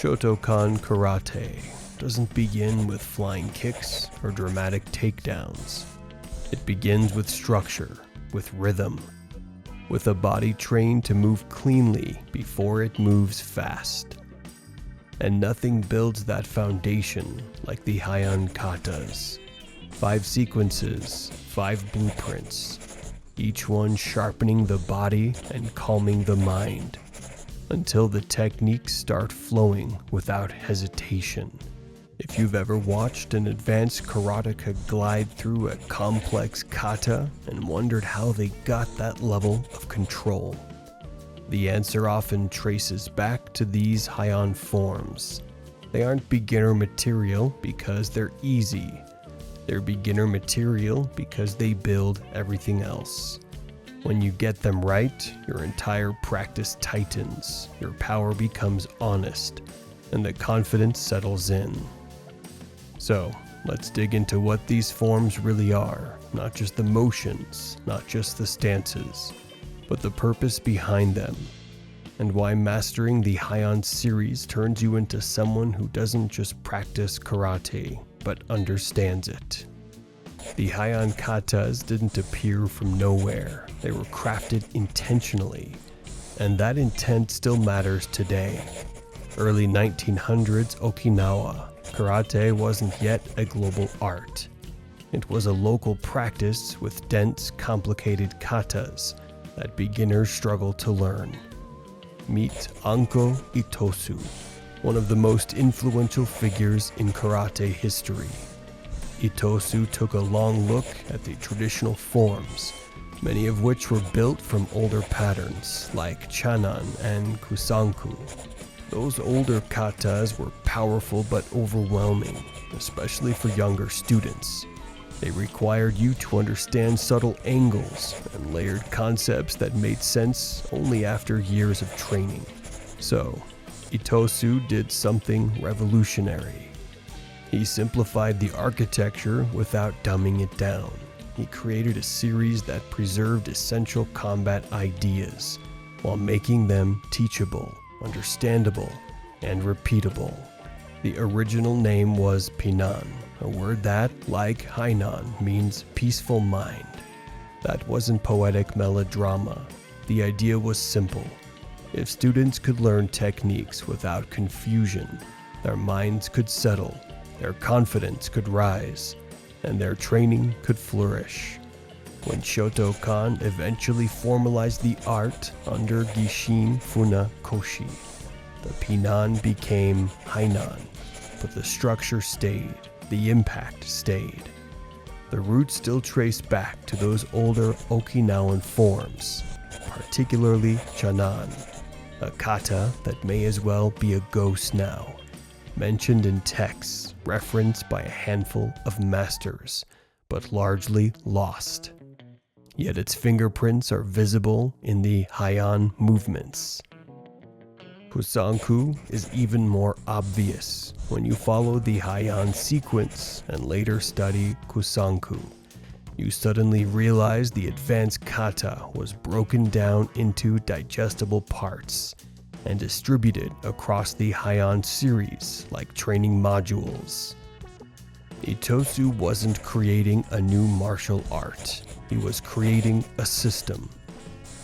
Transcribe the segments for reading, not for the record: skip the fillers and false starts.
Shotokan Karate doesn't begin with flying kicks or dramatic takedowns. It begins with structure, with rhythm, with a body trained to move cleanly before it moves fast. And nothing builds that foundation like the Heian Katas. 5 sequences, 5 blueprints, each one sharpening the body and calming the mind, until the techniques start flowing without hesitation. If you've ever watched an advanced karateka glide through a complex kata and wondered how they got that level of control, the answer often traces back to these Heian forms. They aren't beginner material because they're easy. They're beginner material because they build everything else. When you get them right, your entire practice tightens, your power becomes honest, and the confidence settles in. So, let's dig into what these forms really are, not just the motions, not just the stances, but the purpose behind them, and why mastering the Heian series turns you into someone who doesn't just practice karate, but understands it. The Heian Katas didn't appear from nowhere. They were crafted intentionally, and that intent still matters today. Early 1900s Okinawa, karate wasn't yet a global art. It was a local practice with dense, complicated katas that beginners struggled to learn. Meet Anko Itosu, one of the most influential figures in karate history. Itosu took a long look at the traditional forms, many of which were built from older patterns like chanan and kusanku. Those older katas were powerful but overwhelming, especially for younger students. They required you to understand subtle angles and layered concepts that made sense only after years of training. So, Itosu did something revolutionary. He simplified the architecture without dumbing it down. He created a series that preserved essential combat ideas while making them teachable, understandable, and repeatable. The original name was Pinan, a word that, like Hainan, means peaceful mind. That wasn't poetic melodrama. The idea was simple. If students could learn techniques without confusion, their minds could settle, their confidence could rise, and their training could flourish. When Shotokan eventually formalized the art under Gishin Funakoshi, the Pinan became Hainan, but the structure stayed, the impact stayed. The roots still trace back to those older Okinawan forms, particularly chanan, a kata that may as well be a ghost now, mentioned in texts, referenced by a handful of masters, but largely lost. Yet its fingerprints are visible in the Heian movements. Kusanku is even more obvious when you follow the Heian sequence and later study Kusanku. You suddenly realize the advanced kata was broken down into digestible parts and distributed across the Heian series like training modules. Itosu wasn't creating a new martial art. He was creating a system,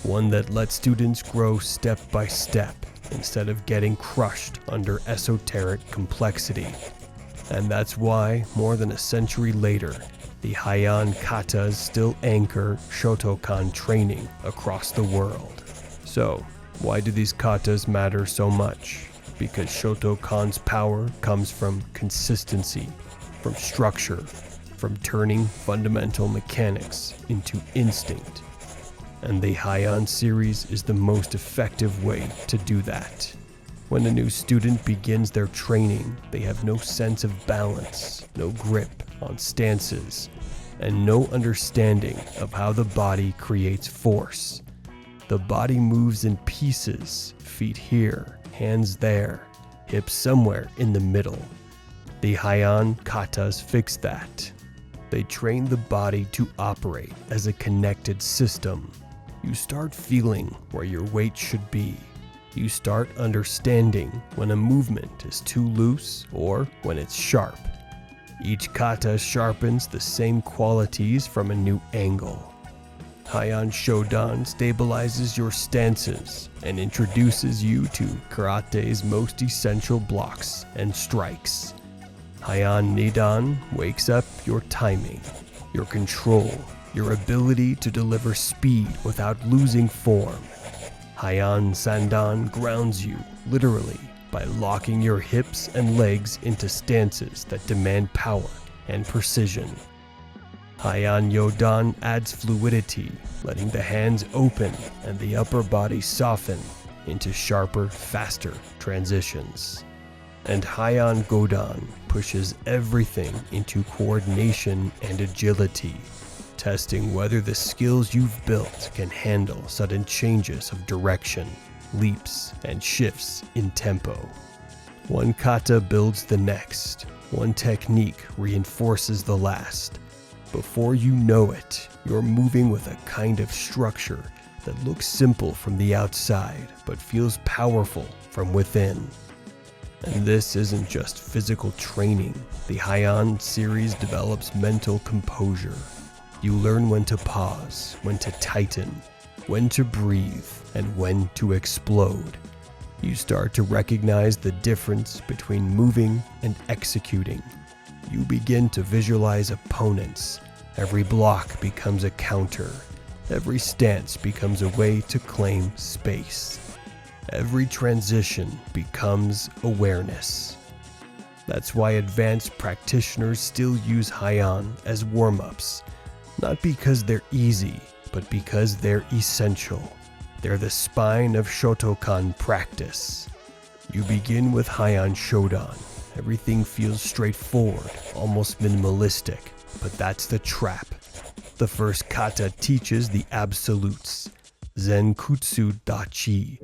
one that let students grow step by step instead of getting crushed under esoteric complexity. And that's why, more than a century later, the Heian Katas still anchor Shotokan training across the world. So, why do these katas matter so much? Because Shotokan's power comes from consistency, from structure, from turning fundamental mechanics into instinct. And the Heian series is the most effective way to do that. When a new student begins their training, they have no sense of balance, no grip on stances, and no understanding of how the body creates force. The body moves in pieces, feet here, hands there, hips somewhere in the middle. The Heian Katas fix that. They train the body to operate as a connected system. You start feeling where your weight should be, You start understanding when a movement is too loose or when it's sharp. Each kata sharpens the same qualities from a new angle. Heian Shodan stabilizes your stances and introduces you to karate's most essential blocks and strikes. Heian Nidan wakes up your timing, your control, your ability to deliver speed without losing form. Heian Sandan grounds you, literally, by locking your hips and legs into stances that demand power and precision. Heian Yodan adds fluidity, letting the hands open and the upper body soften into sharper, faster transitions. And Heian Godan pushes everything into coordination and agility, testing whether the skills you've built can handle sudden changes of direction, leaps, and shifts in tempo. One kata builds the next, one technique reinforces the last. Before you know it, you're moving with a kind of structure that looks simple from the outside but feels powerful from within. And this isn't just physical training. The Heian series develops mental composure. You learn when to pause, when to tighten, when to breathe, and when to explode. You start to recognize the difference between moving and executing. You begin to visualize opponents. Every block becomes a counter. Every stance becomes a way to claim space. Every transition becomes awareness. That's why advanced practitioners still use Heian as warm-ups. Not because they're easy, but because they're essential. They're the spine of Shotokan practice. You begin with Heian Shodan. Everything feels straightforward, almost minimalistic, but that's the trap. The first kata teaches the absolutes. Zenkutsu Dachi,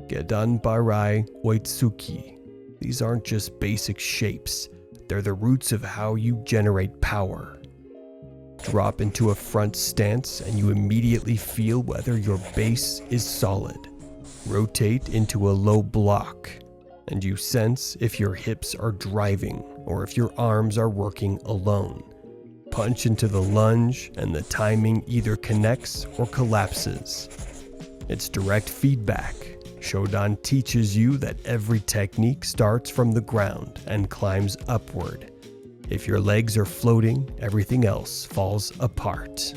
Gedan Barai Oitsuki. These aren't just basic shapes. They're the roots of how you generate power. Drop into a front stance and you immediately feel whether your base is solid. Rotate into a low block, and you sense if your hips are driving or if your arms are working alone. Punch into the lunge and the timing either connects or collapses. It's direct feedback. Shodan teaches you that every technique starts from the ground and climbs upward. If your legs are floating, everything else falls apart.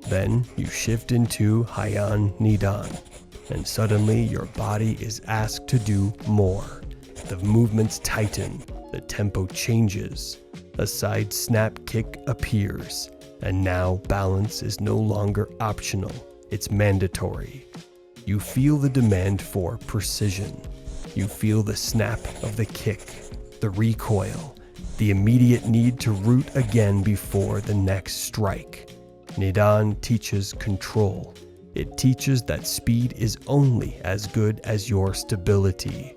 Then you shift into Heian Nidan, and suddenly your body is asked to do more. The movements tighten, the tempo changes, a side snap kick appears, and now balance is no longer optional, it's mandatory. You feel the demand for precision. You feel the snap of the kick, the recoil, the immediate need to root again before the next strike. Nidan teaches control. It teaches that speed is only as good as your stability.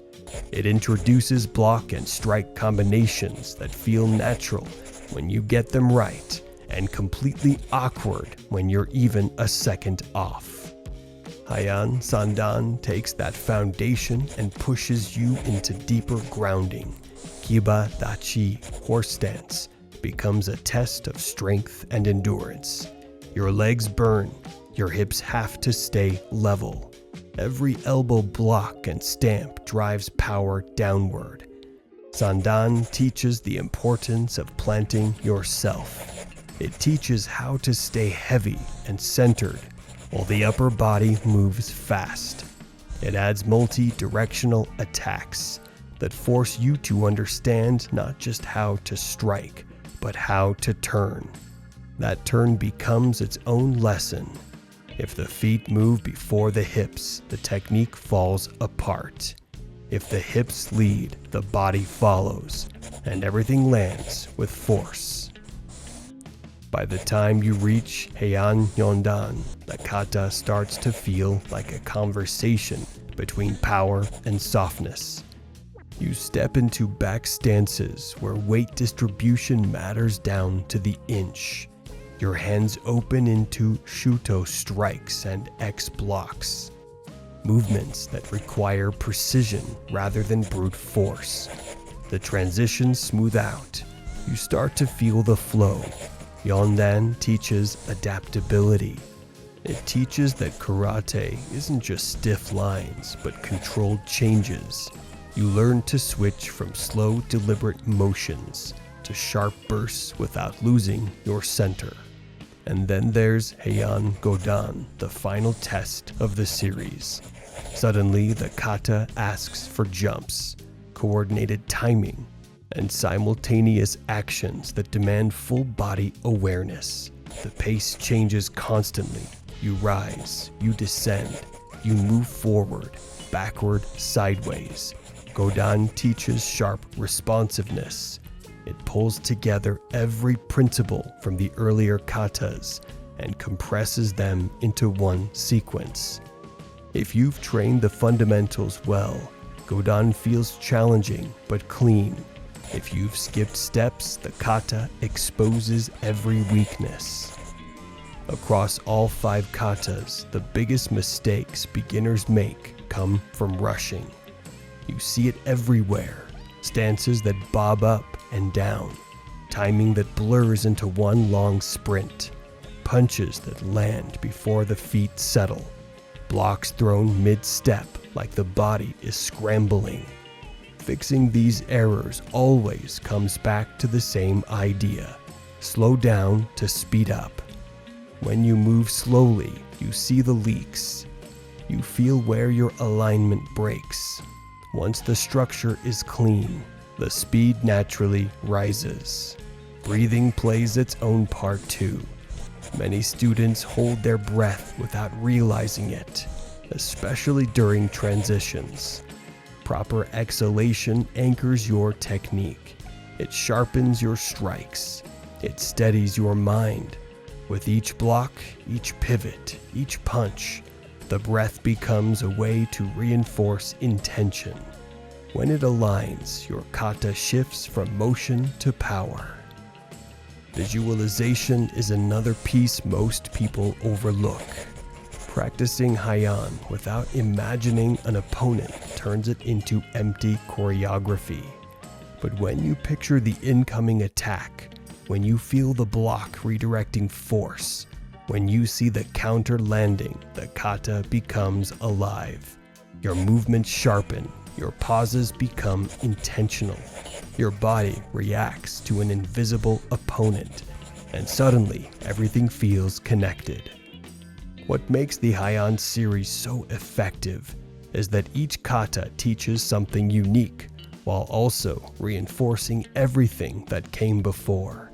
It introduces block and strike combinations that feel natural when you get them right, and completely awkward when you're even a second off. Heian Sandan takes that foundation and pushes you into deeper grounding. Kiba Dachi, horse stance, becomes a test of strength and endurance. Your legs burn, your hips have to stay level. Every elbow block and stamp drives power downward. Sandan teaches the importance of planting yourself. It teaches how to stay heavy and centered while the upper body moves fast. It adds multi-directional attacks that force you to understand not just how to strike, but how to turn. That turn becomes its own lesson. If the feet move before the hips, the technique falls apart. If the hips lead, the body follows, and everything lands with force. By the time you reach Heian Yondan, the kata starts to feel like a conversation between power and softness. You step into back stances where weight distribution matters down to the inch. Your hands open into shuto strikes and X blocks. movements that require precision rather than brute force. The transitions smooth out. You start to feel the flow. Yondan teaches adaptability. It teaches that karate isn't just stiff lines, but controlled changes. You learn to switch from slow, deliberate motions to sharp bursts without losing your center. And then there's Heian Godan, the final test of the series. Suddenly, the kata asks for jumps, coordinated timing, and simultaneous actions that demand full body awareness. The pace changes constantly. You rise, you descend, you move forward, backward, sideways. Godan teaches sharp responsiveness. It pulls together every principle from the earlier katas and compresses them into one sequence. If you've trained the fundamentals well, Godan feels challenging but clean. If you've skipped steps, the kata exposes every weakness. Across all 5 katas, the biggest mistakes beginners make come from rushing. You see it everywhere. Stances that bob up and down, timing that blurs into one long sprint, punches that land before the feet settle, blocks thrown mid-step like the body is scrambling. Fixing these errors always comes back to the same idea: slow down to speed up. When you move slowly, you see the leaks. You feel where your alignment breaks. Once the structure is clean, the speed naturally rises. Breathing plays its own part too. Many students hold their breath without realizing it, especially during transitions. Proper exhalation anchors your technique. It sharpens your strikes. It steadies your mind. With each block, each pivot, each punch, the breath becomes a way to reinforce intention. When it aligns, your kata shifts from motion to power. Visualization is another piece most people overlook. Practicing Heian without imagining an opponent turns it into empty choreography. But when you picture the incoming attack, when you feel the block redirecting force, when you see the counter landing, the kata becomes alive. Your movements sharpen, your pauses become intentional. Your body reacts to an invisible opponent, and suddenly everything feels connected. What makes the Heian series so effective is that each kata teaches something unique while also reinforcing everything that came before.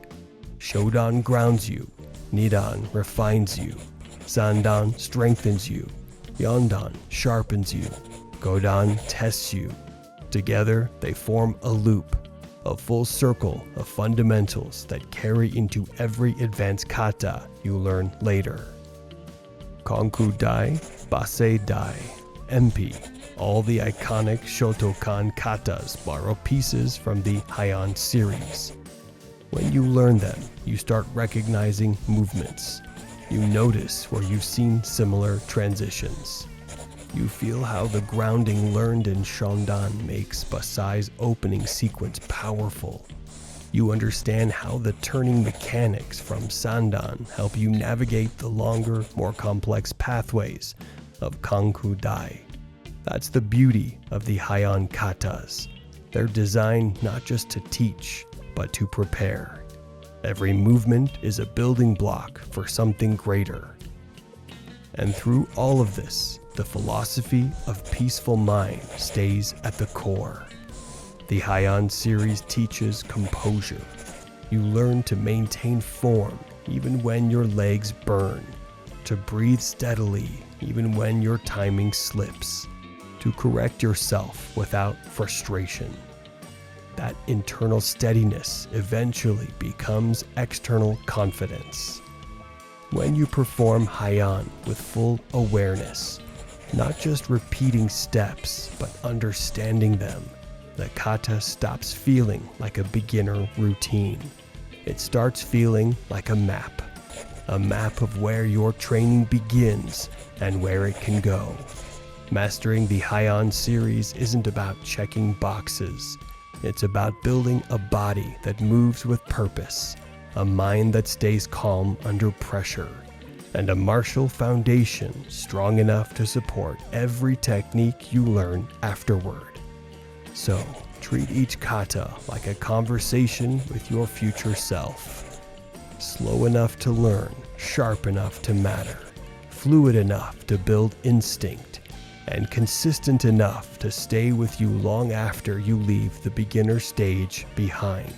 Shodan grounds you, Nidan refines you, Sandan strengthens you, Yondan sharpens you, Godan tests you. Together, they form a loop, a full circle of fundamentals that carry into every advanced kata you learn later. Konku Dai, Base Dai, MP, all the iconic Shotokan Katas borrow pieces from the Heian series. When you learn them, you start recognizing movements. You notice where you've seen similar transitions. You feel how the grounding learned in Shodan makes Basai's opening sequence powerful. You understand how the turning mechanics from Sandan help you navigate the longer, more complex pathways of Konku Dai. That's the beauty of the Heian Katas. They're designed not just to teach, but to prepare. Every movement is a building block for something greater. And through all of this, the philosophy of peaceful mind stays at the core. The Heian series teaches composure. You learn to maintain form even when your legs burn, to breathe steadily even when your timing slips, to correct yourself without frustration. That internal steadiness eventually becomes external confidence. When you perform Heian with full awareness, not just repeating steps, but understanding them, the kata stops feeling like a beginner routine. It starts feeling like a map of where your training begins and where it can go. Mastering the Heian series isn't about checking boxes. It's about building a body that moves with purpose, a mind that stays calm under pressure, and a martial foundation strong enough to support every technique you learn afterward. So, treat each kata like a conversation with your future self. Slow enough to learn, sharp enough to matter, fluid enough to build instinct, and consistent enough to stay with you long after you leave the beginner stage behind.